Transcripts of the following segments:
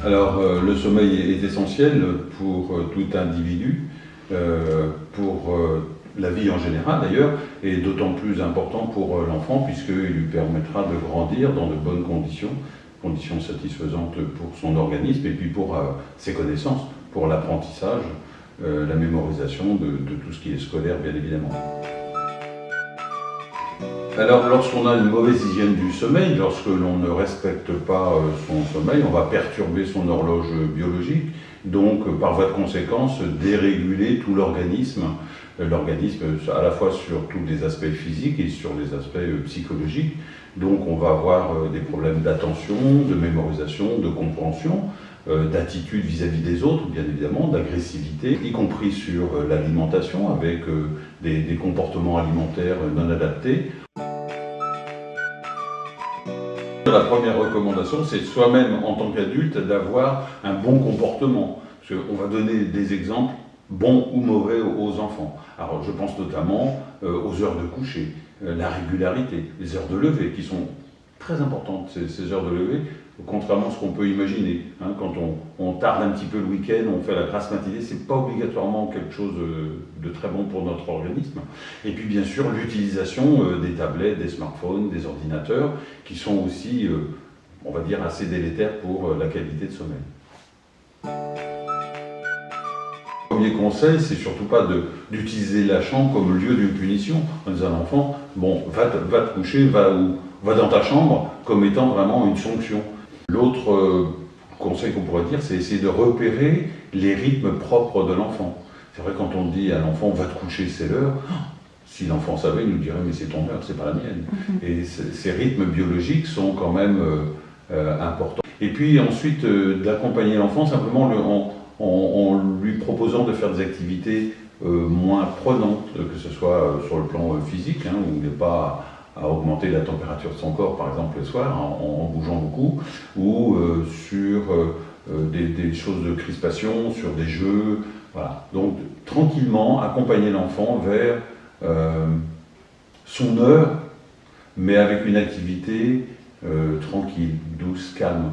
Alors, le sommeil est essentiel pour tout individu, pour la vie en général d'ailleurs, et d'autant plus important pour l'enfant puisqu'il lui permettra de grandir dans de bonnes conditions, conditions satisfaisantes pour son organisme et puis pour ses connaissances, pour l'apprentissage, la mémorisation de tout ce qui est scolaire bien évidemment. Alors, lorsqu'on a une mauvaise hygiène du sommeil, lorsque l'on ne respecte pas son sommeil, on va perturber son horloge biologique, donc par voie de conséquence déréguler tout l'organisme, l'organisme à la fois sur tous les aspects physiques et sur les aspects psychologiques. Donc on va avoir des problèmes d'attention, de mémorisation, de compréhension, d'attitude vis-à-vis des autres, bien évidemment, d'agressivité, y compris sur l'alimentation, avec des comportements alimentaires non adaptés. La première recommandation, c'est soi-même, en tant qu'adulte, d'avoir un bon comportement. On va donner des exemples, bons ou mauvais, aux enfants. Alors, je pense notamment aux heures de coucher, la régularité, les heures de lever, qui sont très importantes, ces heures de lever, contrairement à ce qu'on peut imaginer. Hein, quand on tarde un petit peu le week-end, on fait la grasse matinée, c'est pas obligatoirement quelque chose de très bon pour notre organisme. Et puis bien sûr, l'utilisation des tablettes, des smartphones, des ordinateurs, qui sont aussi, on va dire, assez délétères pour la qualité de sommeil. Le premier conseil, c'est surtout pas d'utiliser la chambre comme lieu d'une punition en disant à l'enfant, bon, va te coucher, va dans ta chambre, comme étant vraiment une sanction. L'autre conseil qu'on pourrait dire, c'est essayer de repérer les rythmes propres de l'enfant. C'est vrai, quand on dit à l'enfant, va te coucher, c'est l'heure, si l'enfant savait, il nous dirait, mais c'est ton heure, c'est pas la mienne. Et ces rythmes biologiques sont quand même importants. Et puis ensuite, d'accompagner l'enfant simplement en lui proposant de faire des activités moins prenantes, que ce soit sur le plan physique, hein, où il n'est pas à augmenter la température de son corps, par exemple le soir, en bougeant beaucoup, ou sur des choses de crispation, sur des jeux. Voilà. Donc tranquillement accompagner l'enfant vers son heure, mais avec une activité tranquille, douce, calme.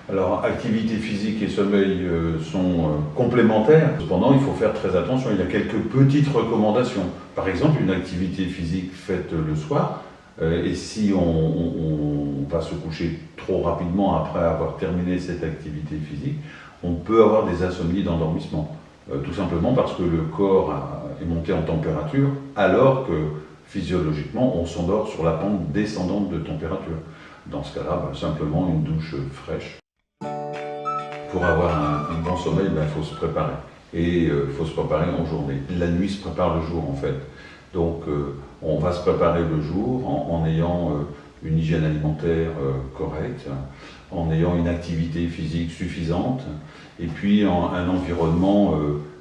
Alors, activité physique et sommeil sont complémentaires. Cependant, il faut faire très attention. Il y a quelques petites recommandations. Par exemple, une activité physique faite le soir, et si on va se coucher trop rapidement après avoir terminé cette activité physique, on peut avoir des insomnies d'endormissement. Tout simplement parce que le corps est monté en température, alors que physiologiquement, on s'endort sur la pente descendante de température. Dans ce cas-là, simplement une douche fraîche. Pour avoir un bon sommeil, il faut se préparer. Et il faut se préparer en journée. La nuit se prépare le jour en fait. Donc on va se préparer le jour en ayant une hygiène alimentaire correcte, en ayant une activité physique suffisante, et puis un environnement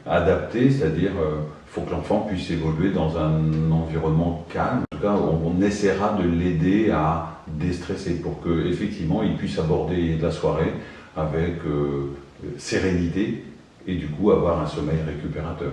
adapté, c'est-à-dire il faut que l'enfant puisse évoluer dans un environnement calme. En tout cas, on essaiera de l'aider à déstresser pour qu'effectivement il puisse aborder la soirée avec sérénité et du coup avoir un sommeil récupérateur.